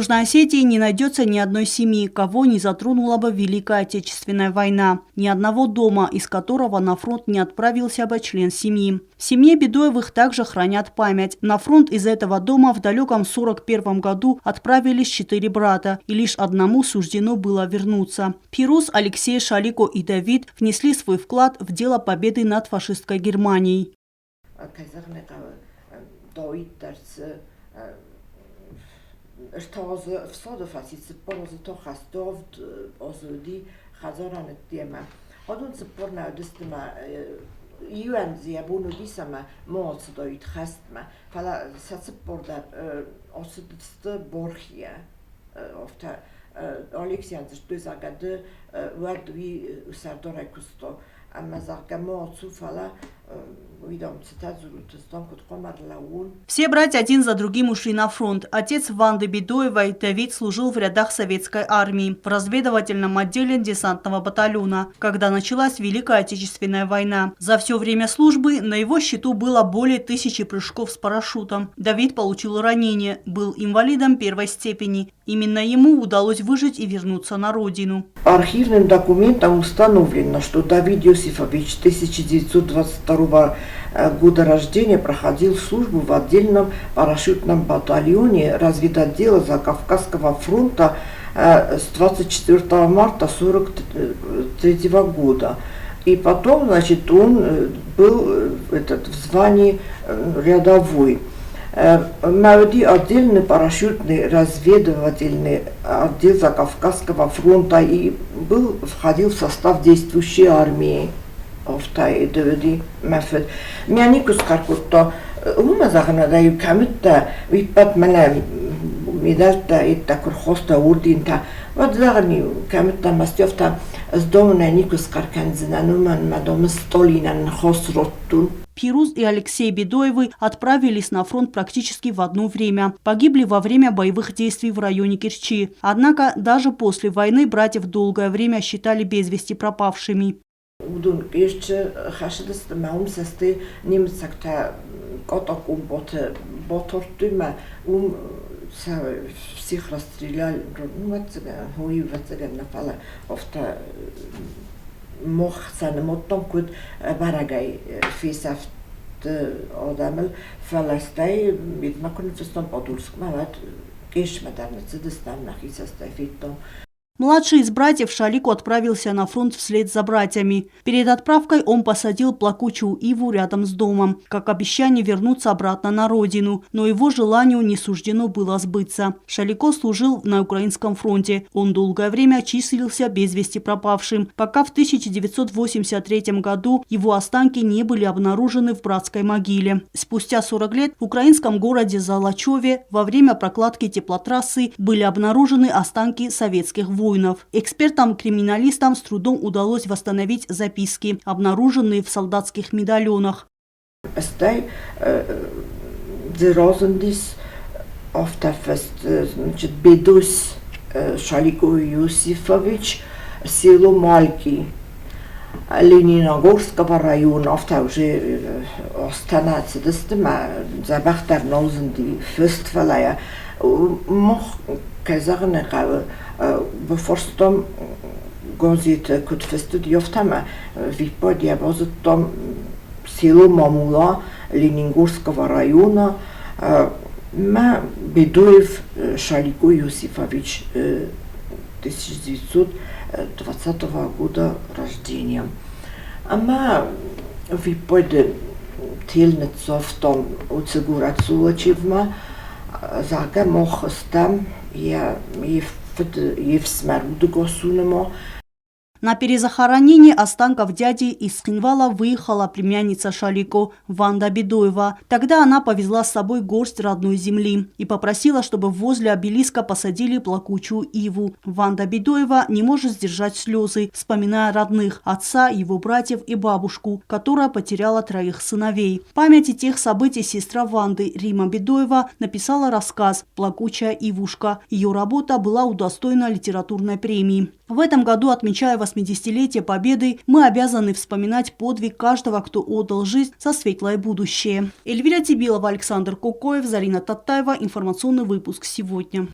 Южной Осетии не найдется ни одной семьи, кого не затронула бы Великая Отечественная война. Ни одного дома, из которого на фронт не отправился бы член семьи. В семье Бедоевых также хранят память. На фронт из этого дома в далеком 1941 году отправились 4 брата, и лишь одному суждено было вернуться. Пирус, Алексей, Шалико и Давид внесли свой вклад в дело победы над фашистской Германией. Iuan zia bunu disama moc do it hastma fala satsborda osudste borgia ofta Alexian zagade wardwi usardora kusto amma zargamo fala. Все братья один за другим ушли на фронт. Отец Ванды Бедоевой, Давид, служил в рядах советской армии, в разведывательном отделе десантного батальона, когда началась Великая Отечественная война. За все время службы на его счету было более 1000 прыжков с парашютом. Давид получил ранение, был инвалидом первой степени. Именно ему удалось выжить и вернуться на родину. Архивным документом установлено, что Давид Иосифович 1922 года рождения проходил службу в отдельном парашютном батальоне разведотдела Закавказского фронта с 24 марта 1943 года. И потом, значит, он был в звании рядовой. Молодой отдельный парашютный разведывательный отдел Закавказского фронта и входил в состав действующей армии. Меня никто скажет, умазахна даю камитта випат мене медальта и такой хоста урдинта. Вот загни камитта мастёвта с дома никто скарканзина нуман мадом столинан хосроттун. Пирус и Алексей Бедоевы отправились на фронт практически в одно время. Погибли во время боевых действий в районе Керчи. Однако даже после войны братьев долгое время считали без вести пропавшими. Удун еще хашидас маумсасты немцакта котакум ботортума всех расстреляли. Напала офта мох санамотом куд барагай фисафт одамел фаластай бидмакун фестон подурск мават кешмадарницы дестан нахисастай фиттон. Младший из братьев Шалико отправился на фронт вслед за братьями. Перед отправкой он посадил плакучую иву рядом с домом, как обещание вернуться обратно на родину, но его желанию не суждено было сбыться. Шалико служил на Украинском фронте. Он долгое время числился без вести пропавшим, пока в 1983 году его останки не были обнаружены в братской могиле. Спустя 40 лет в украинском городе Золочеве во время прокладки теплотрассы были обнаружены останки советских воинов. Экспертам-криминалистам с трудом удалось восстановить записки, обнаруженные в солдатских медальонах. Бедус Шалико Иосифович, село Мальки, Лениногорского района, уже останется забахтар нозенди фестфалая, мох казарнекава. Beforstom gozit kod festudioftama випадя возотом село Мамула Лениногорского района ма Бедоев Шалико Иосифович 1920 года рождения. Ама випадя тельницов том уцегурат Золочевма зага мохостам я На перезахоронение останков дяди из Хинвала выехала племянница Шалико Ванда Бедоева. Тогда она повезла с собой горсть родной земли и попросила, чтобы возле обелиска посадили плакучую иву. Ванда Бедоева не может сдержать слезы, вспоминая родных, отца, его братьев и бабушку, которая потеряла 3 сыновей. В памяти тех событий сестра Ванды Рима Бедоева написала рассказ «Плакучая ивушка». Ее работа была удостоена литературной премии. В этом году, отмечая 80-летие Победы, мы обязаны вспоминать подвиг каждого, кто отдал жизнь за светлое будущее. Эльвира Тибилова, Александр Кокоев, Зарина Таттаева. Информационный выпуск сегодня.